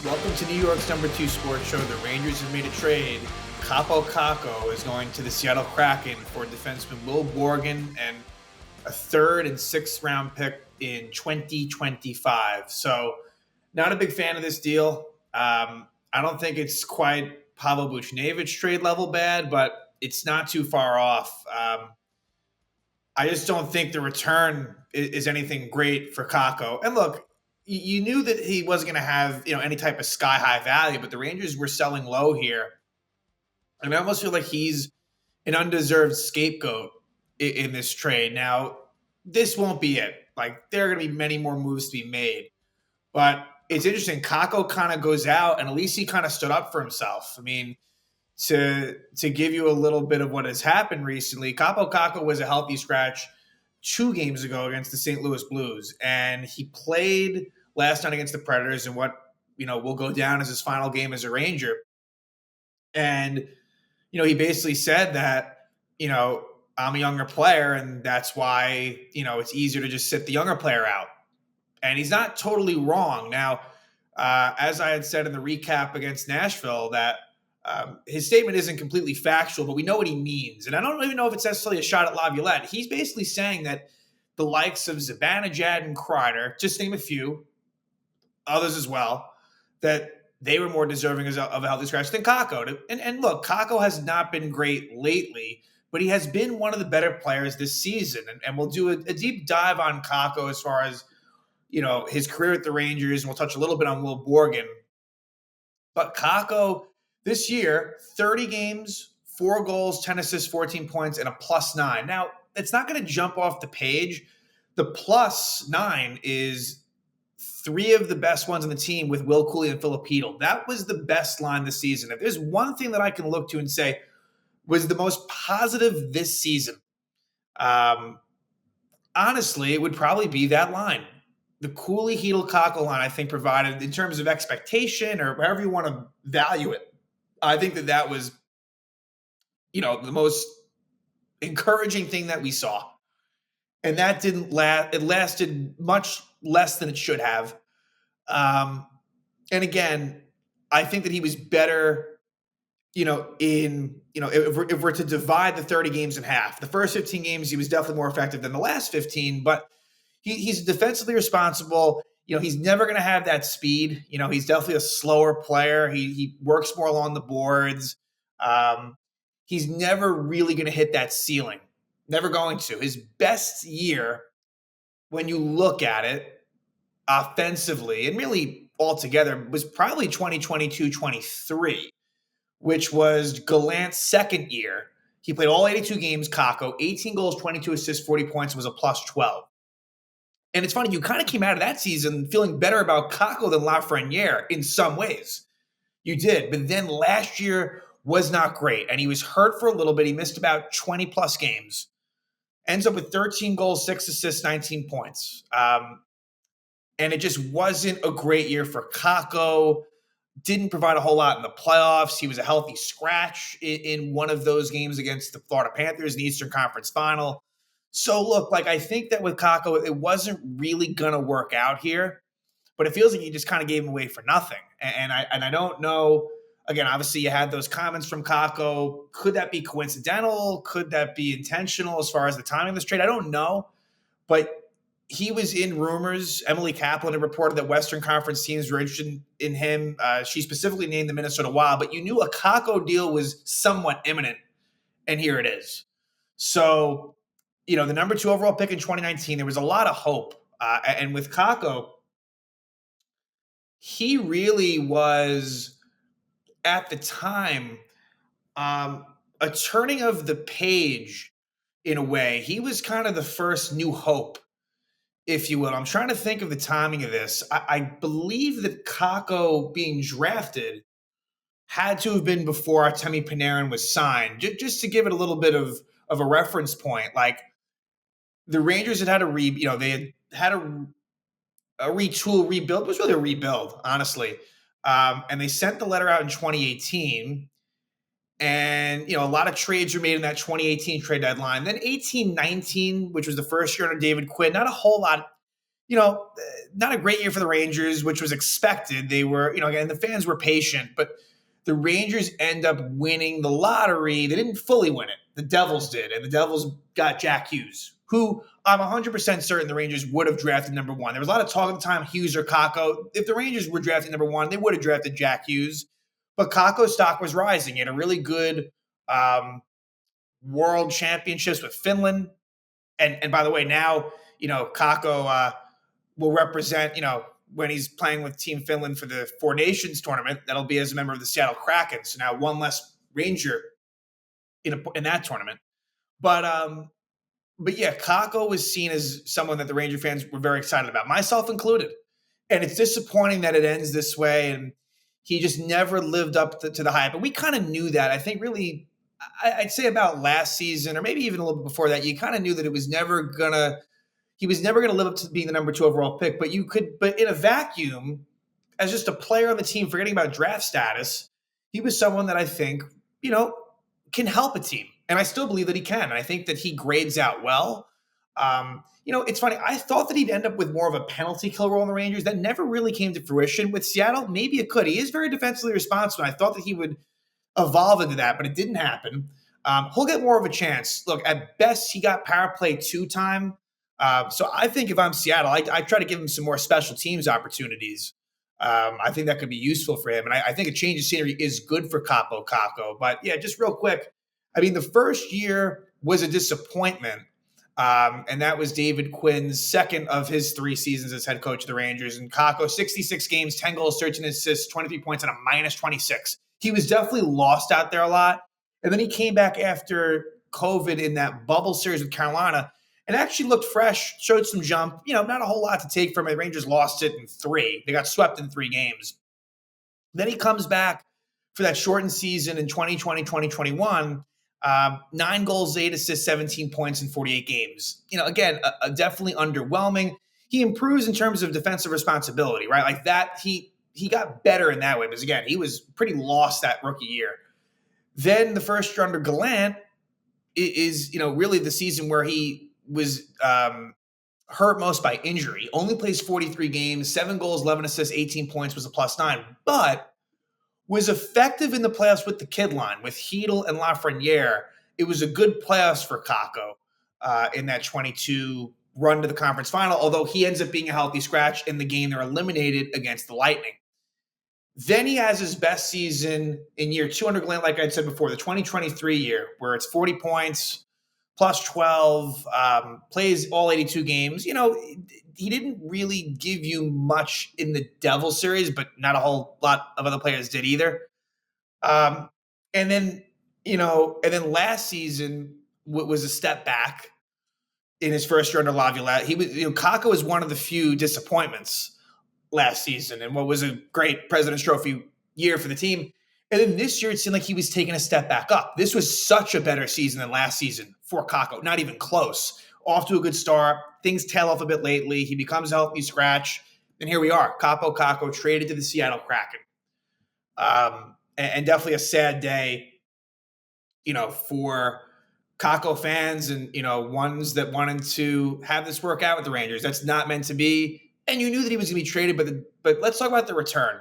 Welcome to New York's number 2 sports show. The Rangers have made a trade. Kaapo Kakko is going to the Seattle Kraken for defenseman Will Borgen and a third and sixth round pick in 2025. So, not a big fan of this deal. I don't think it's quite Pavel Buchnevich trade level bad, but it's not too far off. I just don't think the return is anything great for Kakko. And look, you knew that he wasn't going to have any type of sky high value, but the Rangers were selling low here, and I almost feel like he's an undeserved scapegoat in this trade. Now, this won't be it. Like there are going to be many more moves to be made, but it's interesting. Kakko kind of goes out, and at least he kind of stood up for himself. I mean, to give you a little bit of what has happened recently, Kaapo Kakko was a healthy scratch 2 games ago against the St. Louis Blues, and he played last night against the Predators in what will go down as his final game as a Ranger. And he basically said that I'm a younger player, and that's why it's easier to just sit the younger player out. And he's not totally wrong. Now, as I had said in the recap against Nashville, that his statement isn't completely factual, but we know what he means. And I don't even know if it's necessarily a shot at Laviolette. He's basically saying that the likes of Zibanejad and Kreider, just name a few, others as well, that they were more deserving of a healthy scratch than Kakko. And look, Kakko has not been great lately, but he has been one of the better players this season. And we'll do a deep dive on Kakko as far as his career at the Rangers, and we'll touch a little bit on Will Borgen. But Kakko this year, 30 games, 4 goals, 10 assists, 14 points, and a +9. Now, it's not going to jump off the page. The +9 is 3 of the best ones on the team with Will Cooley and Filipino. That was the best line this season. If there's one thing that I can look to and say was the most positive this season, honestly, it would probably be that line. The Cooley Hedl Kakko line, I think, provided in terms of expectation or however you want to value it. I think that was, the most encouraging thing that we saw. And that didn't last. It lasted much less than it should have. And again, I think that he was better, if we're to divide the 30 games in half. The first 15 games, he was definitely more effective than the last 15, but he's defensively responsible. He's never going to have that speed. He's definitely a slower player. He works more along the boards. He's never really going to hit that ceiling. Never going to. His best year, when you look at it offensively and really altogether, was probably 2022-23, which was Gallant's second year. He played all 82 games, Kakko, 18 goals, 22 assists, 40 points, was a +12. And it's funny, you kind of came out of that season feeling better about Kakko than Lafreniere in some ways. You did. But then last year was not great. And he was hurt for a little bit. He missed about 20-plus games. Ends up with 13 goals, 6 assists, 19 points. And it just wasn't a great year for Kakko. Didn't provide a whole lot in the playoffs. He was a healthy scratch in one of those games against the Florida Panthers in the Eastern Conference Final. So, look, I think that with Kakko, it wasn't really going to work out here, but it feels like you just kind of gave him away for nothing. And I don't know. Again, obviously, you had those comments from Kakko. Could that be coincidental? Could that be intentional as far as the timing of this trade? I don't know. But he was in rumors. Emily Kaplan had reported that Western Conference teams were interested in him. She specifically named the Minnesota Wild, but you knew a Kakko deal was somewhat imminent, and here it is. So, the number 2 overall pick in 2019, there was a lot of hope. And with Kakko, he really was, at the time, a turning of the page in a way. He was kind of the first new hope, if you will. I'm trying to think of the timing of this. I believe that Kakko being drafted had to have been before Artemi Panarin was signed. Just to give it a little bit of a reference point, like the Rangers they had a retool, rebuild. It was really a rebuild, honestly. And they sent the letter out in 2018. And, a lot of trades were made in that 2018 trade deadline. Then 18-19, which was the first year under David Quinn, not a whole lot not a great year for the Rangers, which was expected. They were, again, the fans were patient, but the Rangers end up winning the lottery. They didn't fully win it. The Devils did, and the Devils got Jack Hughes, who I'm 100% certain the Rangers would have drafted number one. There was a lot of talk at the time, Hughes or Kakko. If the Rangers were drafting number one, they would have drafted Jack Hughes. But Kakko's stock was rising. He had a really good world championships with Finland. And by the way, now, Kakko will represent, when he's playing with Team Finland for the Four Nations tournament, that'll be as a member of the Seattle Kraken. So now one less Ranger in that tournament. But yeah, Kakko was seen as someone that the Ranger fans were very excited about, myself included. And it's disappointing that it ends this way. And he just never lived up to the hype. And we kind of knew that. I think really, I'd say about last season, or maybe even a little bit before that, you kind of knew that he was never gonna live up to being the number 2 overall pick. But in a vacuum, as just a player on the team, forgetting about draft status, he was someone that I think, can help a team. And I still believe that he can. And I think that he grades out well. It's funny. I thought that he'd end up with more of a penalty kill role in the Rangers. That never really came to fruition with Seattle. Maybe it could. He is very defensively responsive. I thought that he would evolve into that, but it didn't happen. He'll get more of a chance. Look, at best, he got power play 2 time. So I think if I'm Seattle, I try to give him some more special teams opportunities. I think that could be useful for him. And I think a change of scenery is good for Kaapo Kakko. But yeah, just real quick. I mean, the first year was a disappointment. And that was David Quinn's second of his 3 seasons as head coach of the Rangers. And Kakko, 66 games, 10 goals, 13 assists, 23 points, and a minus 26. He was definitely lost out there a lot. And then he came back after COVID in that bubble series with Carolina and actually looked fresh, showed some jump. Not a whole lot to take from it. Rangers lost it in 3. They got swept in 3 games. Then he comes back for that shortened season in 2020, 2021. 9 goals, 8 assists, 17 points in 48 games. Again, definitely underwhelming. He improves in terms of defensive responsibility, right? Like that, he got better in that way. Because again, he was pretty lost that rookie year. Then the first year under Gallant is really the season where he was hurt most by injury. Only plays 43 games, 7 goals, 11 assists, 18 points, was a +9. But was effective in the playoffs with the kid line, with Hedel and Lafreniere. It was a good playoffs for Kakko in that 22 run to the conference final, although he ends up being a healthy scratch in the game they're eliminated against the Lightning. Then he has his best season in year 2 under Gallant, like I said before, the 2023 year, where it's 40 points, +12, plays all 82 games. He didn't really give you much in the Devil series, but not a whole lot of other players did either. And then last season was a step back in his first year under Laviolette. He was, Kakko was one of the few disappointments last season and what was a great President's Trophy year for the team. And then this year, it seemed like he was taking a step back up. This was such a better season than last season for Kakko, not even close. Off to a good start. Things tail off a bit lately. He becomes a healthy scratch. And here we are, Kaapo Kakko traded to the Seattle Kraken. And definitely a sad day, for Kakko fans and, ones that wanted to have this work out with the Rangers. That's not meant to be. And you knew that he was going to be traded, but let's talk about the return.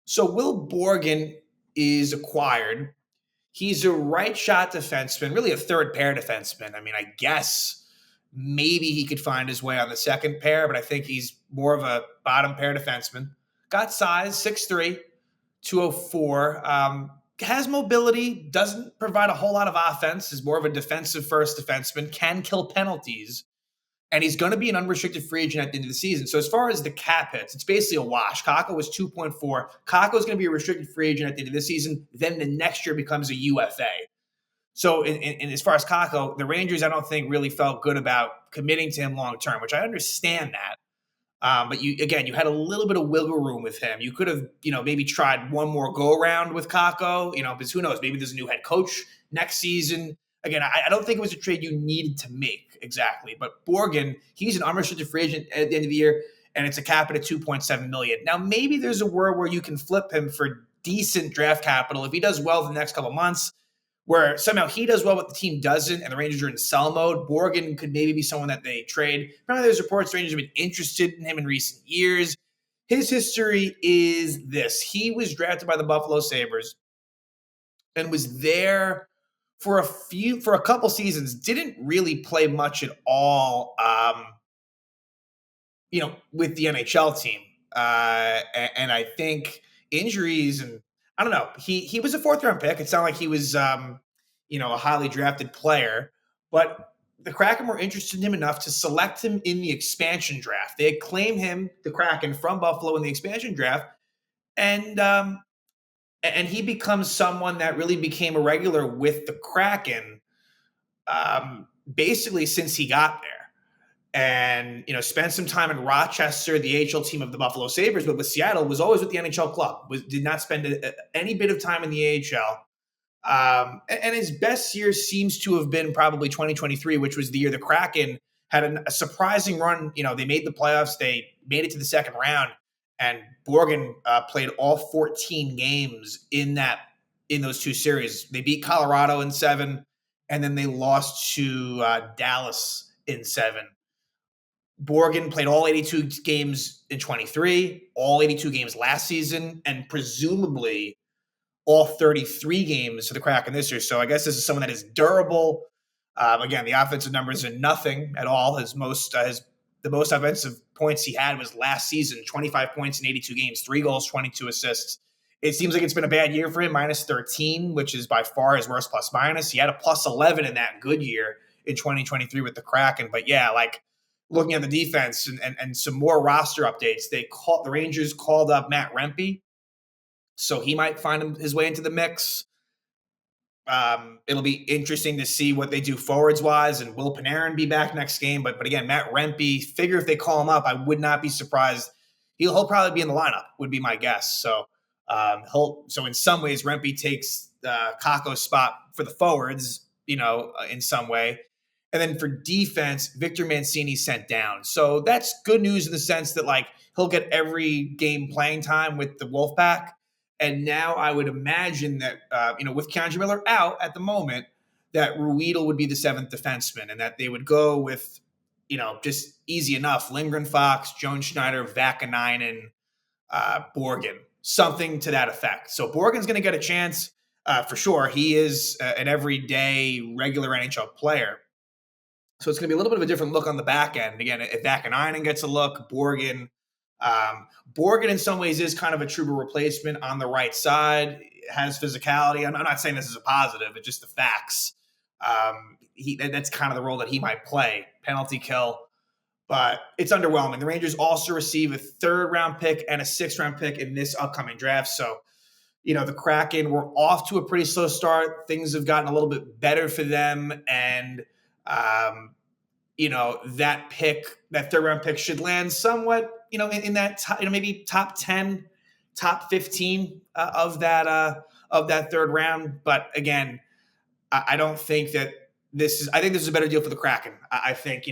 So Will Borgen is acquired. He's a right shot defenseman, really a third pair defenseman. I mean, I guess maybe he could find his way on the second pair, but I think he's more of a bottom pair defenseman. Got size, 6'3", 204. Has mobility, doesn't provide a whole lot of offense, is more of a defensive first defenseman, can kill penalties. And he's going to be an unrestricted free agent at the end of the season. So as far as the cap hits, it's basically a wash. Kakko was 2.4. Kakko is going to be a restricted free agent at the end of the season. Then the next year becomes a UFA. So in as far as Kakko, the Rangers, I don't think really felt good about committing to him long term, which I understand that. But you had a little bit of wiggle room with him. You could have, maybe tried one more go around with Kakko, because who knows? Maybe there's a new head coach next season. Again, I don't think it was a trade you needed to make exactly. But Borgen, he's an unrestricted free agent at the end of the year, and it's a cap at $2.7 million. Now, maybe there's a world where you can flip him for decent draft capital if he does well the next couple months. where somehow he does well, but the team doesn't, and the Rangers are in sell mode. Borgen could maybe be someone that they trade. Apparently, there's reports the Rangers have been interested in him in recent years. His history is this: he was drafted by the Buffalo Sabres and was there for a couple seasons. Didn't really play much at all. With the NHL team. And I think injuries and I don't know. He was a fourth round pick. It's not like he was a highly drafted player, but the Kraken were interested in him enough to select him in the expansion draft. They had claimed him, the Kraken, from Buffalo in the expansion draft, and he becomes someone that really became a regular with the Kraken, basically since he got there and spent some time in Rochester, the AHL team of the Buffalo Sabres, but with Seattle was always with the NHL club. Did not spend any bit of time in the AHL. And his best year seems to have been probably 2023, which was the year the Kraken had a surprising run. They made the playoffs. They made it to the second round, and Borgen played all 14 games in those two series. They beat Colorado in 7, and then they lost to Dallas in 7. Borgen played all 82 games in 23, all 82 games last season, and presumably all 33 games for the Kraken this year. So I guess this is someone that is durable. Again, the offensive numbers are nothing at all. The most offensive points he had was last season, 25 points in 82 games, 3 goals, 22 assists. It seems like it's been a bad year for him, minus 13, which is by far his worst plus minus. He had a plus 11 in that good year in 2023 with the Kraken. But yeah, looking at the defense and some more roster updates, the Rangers called up Matt Rempe, so he might find his way into the mix. It'll be interesting to see what they do forwards wise, and will Panarin be back next game? But again, Matt Rempe, figure if they call him up, I would not be surprised. He'll probably be in the lineup, would be my guess. So in some ways, Rempe takes Kakko's spot for the forwards, in some way. And then for defense, Victor Mancini sent down. So that's good news in the sense that he'll get every game playing time with the Wolfpack. And now I would imagine that, with Keandre Miller out at the moment, that Ruedel would be the 7th defenseman and that they would go with, just easy enough, Lindgren, Fox, Jones, Schneider, Vakanainen, Borgen, something to that effect. So Borgen's going to get a chance for sure. He is an everyday regular NHL player. So it's going to be a little bit of a different look on the back end. Again, if Vakanainen gets a look, Borgen in some ways is kind of a Trouba replacement on the right side, has physicality. I'm not saying this is a positive, it's just the facts. That's kind of the role that he might play, penalty kill, but it's underwhelming. The Rangers also receive a 3rd round pick and a 6th round pick in this upcoming draft. So, the Kraken were off to a pretty slow start. Things have gotten a little bit better for them. And, that 3rd round pick should land somewhat, in that maybe top 10, top 15 of that 3rd round. But again, I don't think that I think this is a better deal for the Kraken. I think,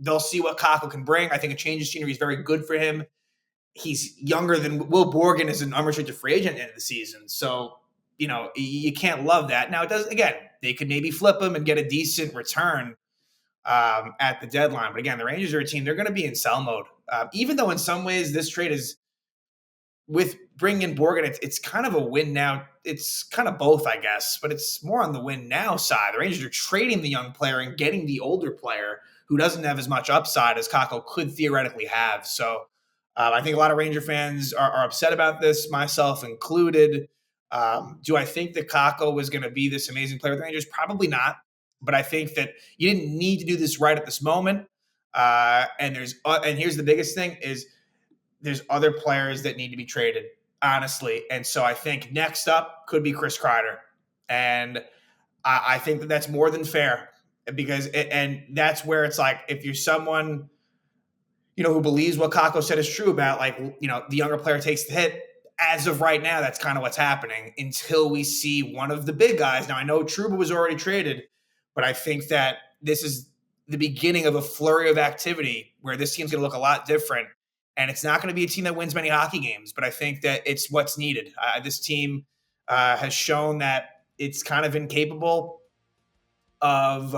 they'll see what Kakko can bring. I think a change of scenery is very good for him. He's younger than Will Borgen is an unrestricted free agent at the end of the season. So, you can't love that. Now, it does, again, they could maybe flip him and get a decent return at the deadline. But again, the Rangers are a team, they're going to be in sell mode. Even though in some ways this trade is, with bringing in Borgen, it's kind of a win now. It's kind of both, I guess, but it's more on the win now side. The Rangers are trading the young player and getting the older player who doesn't have as much upside as Kakko could theoretically have. So I think a lot of Ranger fans are upset about this, myself included. Do I think that Kakko was going to be this amazing player with the Rangers? Probably not. But I think that you didn't need to do this right at this moment. And here's the biggest thing is there's other players that need to be traded, honestly. And so I think next up could be Chris Kreider. And I think that that's more than fair and that's where it's if you're someone, who believes what Kakko said is true about the younger player takes the hit. As of right now, that's kind of what's happening until we see one of the big guys. Now, I know Trouba was already traded, but I think that this is the beginning of a flurry of activity where this team's going to look a lot different. And it's not going to be a team that wins many hockey games, but I think that it's what's needed. This team has shown that it's kind of incapable of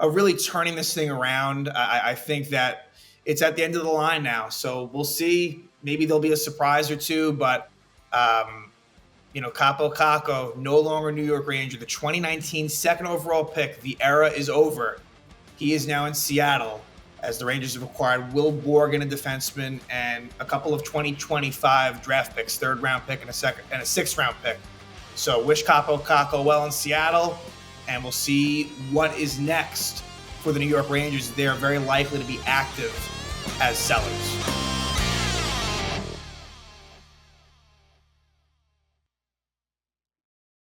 really turning this thing around. I think that it's at the end of the line now, so we'll see. Maybe there'll be a surprise or two, but Kaapo Kakko, no longer New York Ranger, the 2019 second overall pick. The era is over. He is now in Seattle as the Rangers have acquired Will Borgen, a defenseman, and a couple of 2025 draft picks, third round pick and a sixth round pick. So wish Kaapo Kakko well in Seattle, and we'll see what is next for the New York Rangers. They are very likely to be active as sellers.